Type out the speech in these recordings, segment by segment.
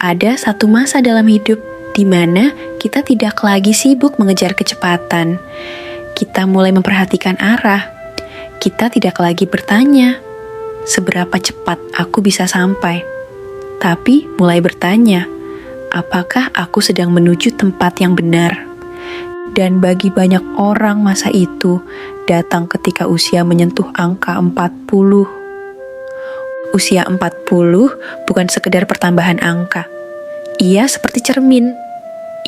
Ada satu masa dalam hidup di mana kita tidak lagi sibuk mengejar kecepatan. Kita mulai memperhatikan arah. Kita tidak lagi bertanya, seberapa cepat aku bisa sampai? Tapi mulai bertanya, apakah aku sedang menuju tempat yang benar? Dan bagi banyak orang masa itu datang ketika usia menyentuh angka 40. Usia 40 bukan sekedar pertambahan angka. Ia seperti cermin.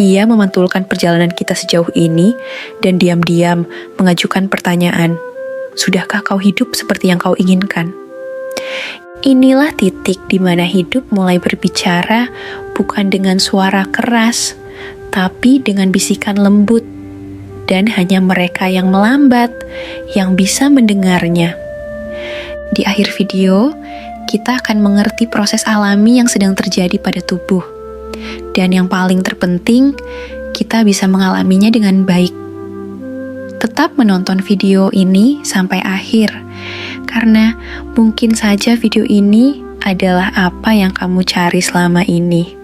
Ia memantulkan perjalanan kita sejauh ini dan diam-diam mengajukan pertanyaan, sudahkah kau hidup seperti yang kau inginkan? Inilah titik di mana hidup mulai berbicara bukan dengan suara keras, tapi dengan bisikan lembut. Dan hanya mereka yang melambat yang bisa mendengarnya. Di akhir video, kita akan mengerti proses alami yang sedang terjadi pada tubuh. Dan yang paling terpenting, kita bisa mengalaminya dengan baik. Tetap menonton video ini sampai akhir, karena mungkin saja video ini adalah apa yang kamu cari selama ini.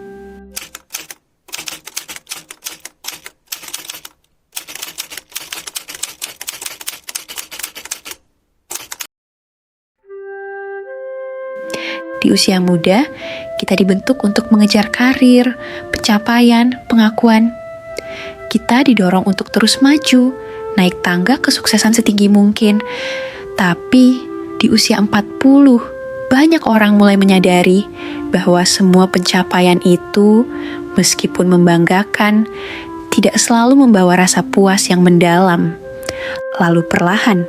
Di usia muda, kita dibentuk untuk mengejar karir, pencapaian, pengakuan. Kita didorong untuk terus maju, naik tangga kesuksesan setinggi mungkin. Tapi di usia 40, banyak orang mulai menyadari bahwa semua pencapaian itu, meskipun membanggakan, tidak selalu membawa rasa puas yang mendalam. Lalu perlahan,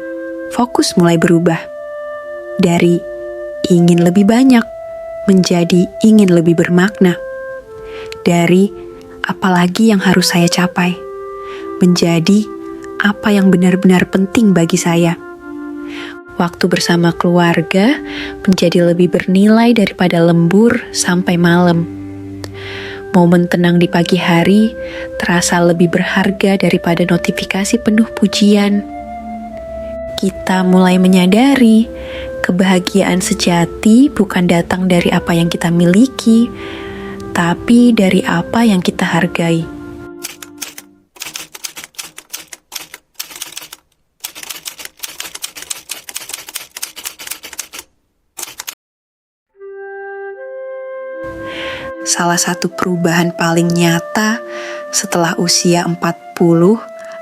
fokus mulai berubah. Dari ingin lebih banyak, menjadi ingin lebih bermakna. Dari apalagi yang harus saya capai, menjadi apa yang benar-benar penting bagi saya. Waktu bersama keluarga menjadi lebih bernilai daripada lembur sampai malam. Momen tenang di pagi hari terasa lebih berharga daripada notifikasi penuh pujian. Kita mulai menyadari kebahagiaan sejati bukan datang dari apa yang kita miliki, tapi dari apa yang kita hargai. Salah satu perubahan paling nyata setelah usia 40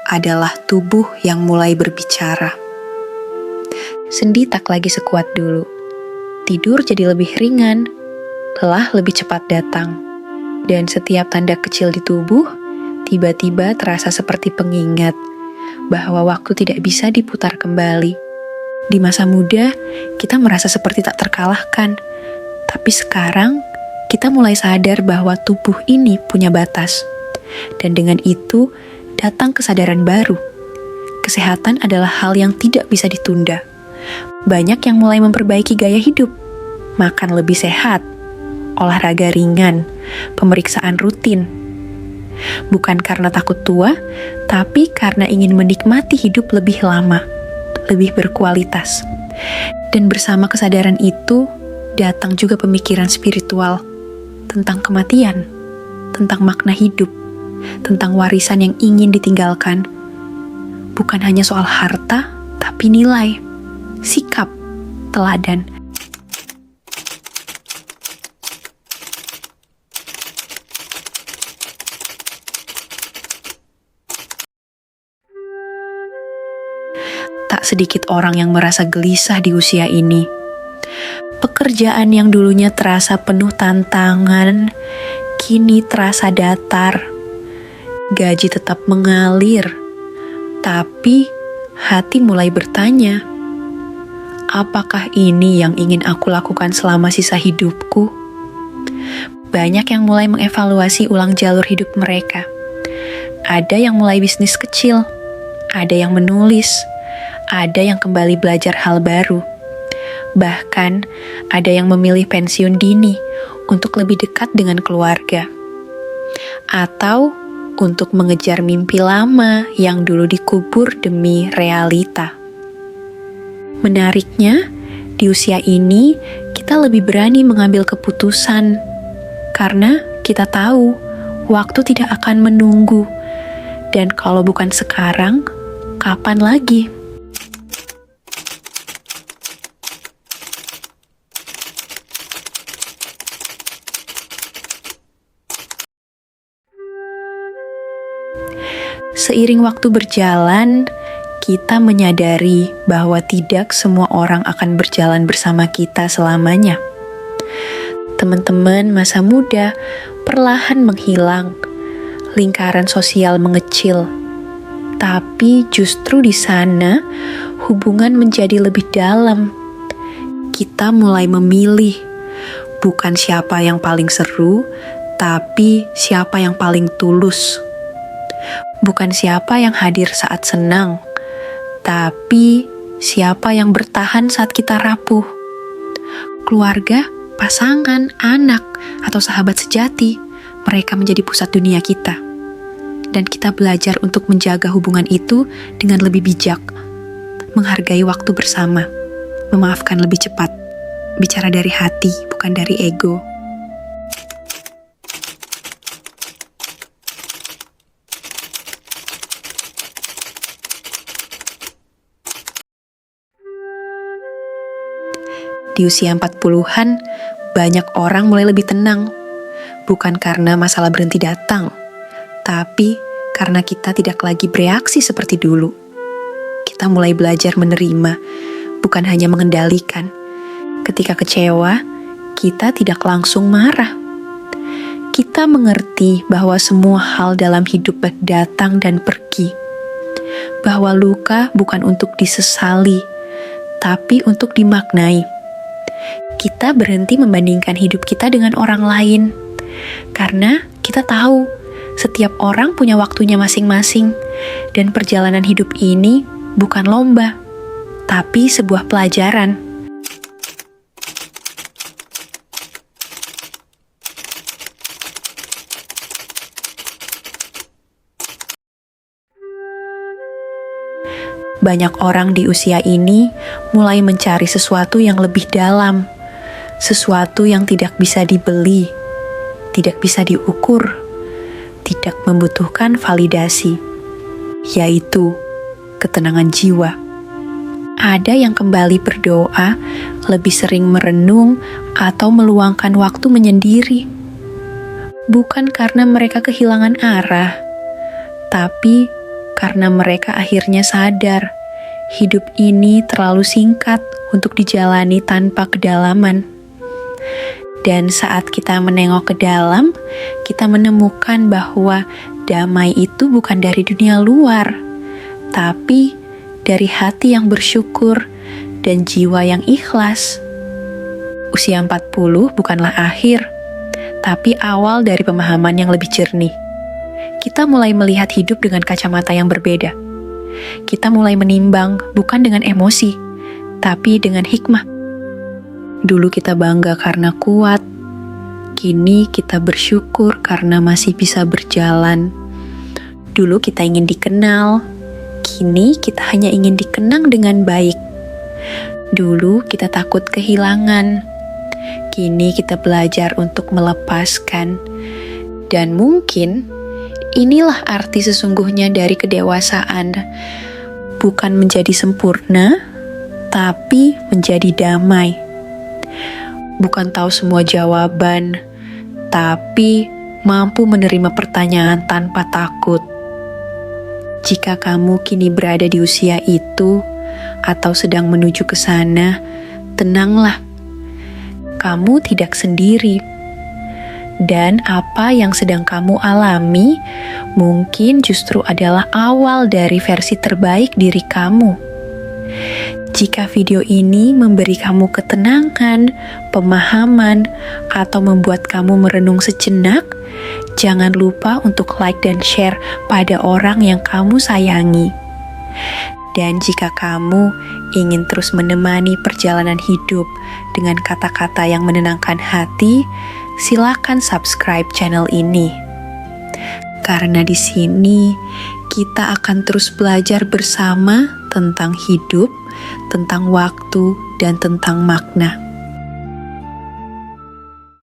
adalah tubuh yang mulai berbicara. Sendi tak lagi sekuat dulu. Tidur jadi lebih ringan, lelah lebih cepat datang. Dan setiap tanda kecil di tubuh tiba-tiba terasa seperti pengingat bahwa waktu tidak bisa diputar kembali. Di masa muda, kita merasa seperti tak terkalahkan. Tapi sekarang, kita mulai sadar bahwa tubuh ini punya batas. Dan dengan itu, datang kesadaran baru. Kesehatan adalah hal yang tidak bisa ditunda. Banyak yang mulai memperbaiki gaya hidup, makan lebih sehat, olahraga ringan, pemeriksaan rutin. Bukan karena takut tua, tapi karena ingin menikmati hidup lebih lama, lebih berkualitas. Dan bersama kesadaran itu, datang juga pemikiran spiritual tentang kematian, tentang makna hidup, tentang warisan yang ingin ditinggalkan. Bukan hanya soal harta, tapi nilai, sikap, teladan. Tak sedikit orang yang merasa gelisah di usia ini. Pekerjaan yang dulunya terasa penuh tantangan, kini terasa datar. Gaji tetap mengalir, tapi hati mulai bertanya, apakah ini yang ingin aku lakukan selama sisa hidupku? Banyak yang mulai mengevaluasi ulang jalur hidup mereka. Ada yang mulai bisnis kecil, ada yang menulis, ada yang kembali belajar hal baru. Bahkan, ada yang memilih pensiun dini untuk lebih dekat dengan keluarga. Atau untuk mengejar mimpi lama yang dulu dikubur demi realita. Menariknya, di usia ini kita lebih berani mengambil keputusan karena kita tahu waktu tidak akan menunggu. Dan kalau bukan sekarang, kapan lagi? Seiring waktu berjalan, kita menyadari bahwa tidak semua orang akan berjalan bersama kita selamanya. Teman-teman masa muda perlahan menghilang, lingkaran sosial mengecil. Tapi justru di sana, hubungan menjadi lebih dalam. Kita mulai memilih, bukan siapa yang paling seru, tapi siapa yang paling tulus. Bukan siapa yang hadir saat senang, tapi siapa yang bertahan saat kita rapuh. Keluarga, pasangan, anak, atau sahabat sejati, mereka menjadi pusat dunia kita. Dan kita belajar untuk menjaga hubungan itu dengan lebih bijak, menghargai waktu bersama, memaafkan lebih cepat, bicara dari hati, bukan dari ego. Di usia 40-an, banyak orang mulai lebih tenang. Bukan karena masalah berhenti datang, tapi karena kita tidak lagi bereaksi seperti dulu. Kita mulai belajar menerima, bukan hanya mengendalikan. Ketika kecewa, kita tidak langsung marah. Kita mengerti bahwa semua hal dalam hidup datang dan pergi. Bahwa luka bukan untuk disesali, tapi untuk dimaknai. Kita berhenti membandingkan hidup kita dengan orang lain. Karena kita tahu, setiap orang punya waktunya masing-masing. Dan perjalanan hidup ini bukan lomba, tapi sebuah pelajaran. Banyak orang di usia ini mulai mencari sesuatu yang lebih dalam. Sesuatu yang tidak bisa dibeli, tidak bisa diukur, tidak membutuhkan validasi, yaitu ketenangan jiwa. Ada yang kembali berdoa, lebih sering merenung, atau meluangkan waktu menyendiri. Bukan karena mereka kehilangan arah, tapi karena mereka akhirnya sadar, hidup ini terlalu singkat untuk dijalani tanpa kedalaman. Dan saat kita menengok ke dalam, kita menemukan bahwa damai itu bukan dari dunia luar, tapi dari hati yang bersyukur dan jiwa yang ikhlas. Usia 40 bukanlah akhir, tapi awal dari pemahaman yang lebih jernih. Kita mulai melihat hidup dengan kacamata yang berbeda. Kita mulai menimbang bukan dengan emosi, tapi dengan hikmah. Dulu kita bangga karena kuat, kini kita bersyukur karena masih bisa berjalan. Dulu kita ingin dikenal, kini kita hanya ingin dikenang dengan baik. Dulu kita takut kehilangan, kini kita belajar untuk melepaskan. Dan mungkin inilah arti sesungguhnya dari kedewasaan. Bukan menjadi sempurna, tapi menjadi damai. Bukan tahu semua jawaban, tapi mampu menerima pertanyaan tanpa takut. Jika kamu kini berada di usia itu, atau sedang menuju ke sana, tenanglah. Kamu tidak sendiri. Dan apa yang sedang kamu alami, mungkin justru adalah awal dari versi terbaik diri kamu. Jika video ini memberi kamu ketenangan, pemahaman, atau membuat kamu merenung sejenak, jangan lupa untuk like dan share pada orang yang kamu sayangi. Dan jika kamu ingin terus menemani perjalanan hidup dengan kata-kata yang menenangkan hati, silakan subscribe channel ini. Karena di sini kita akan terus belajar bersama tentang hidup, tentang waktu, dan tentang makna.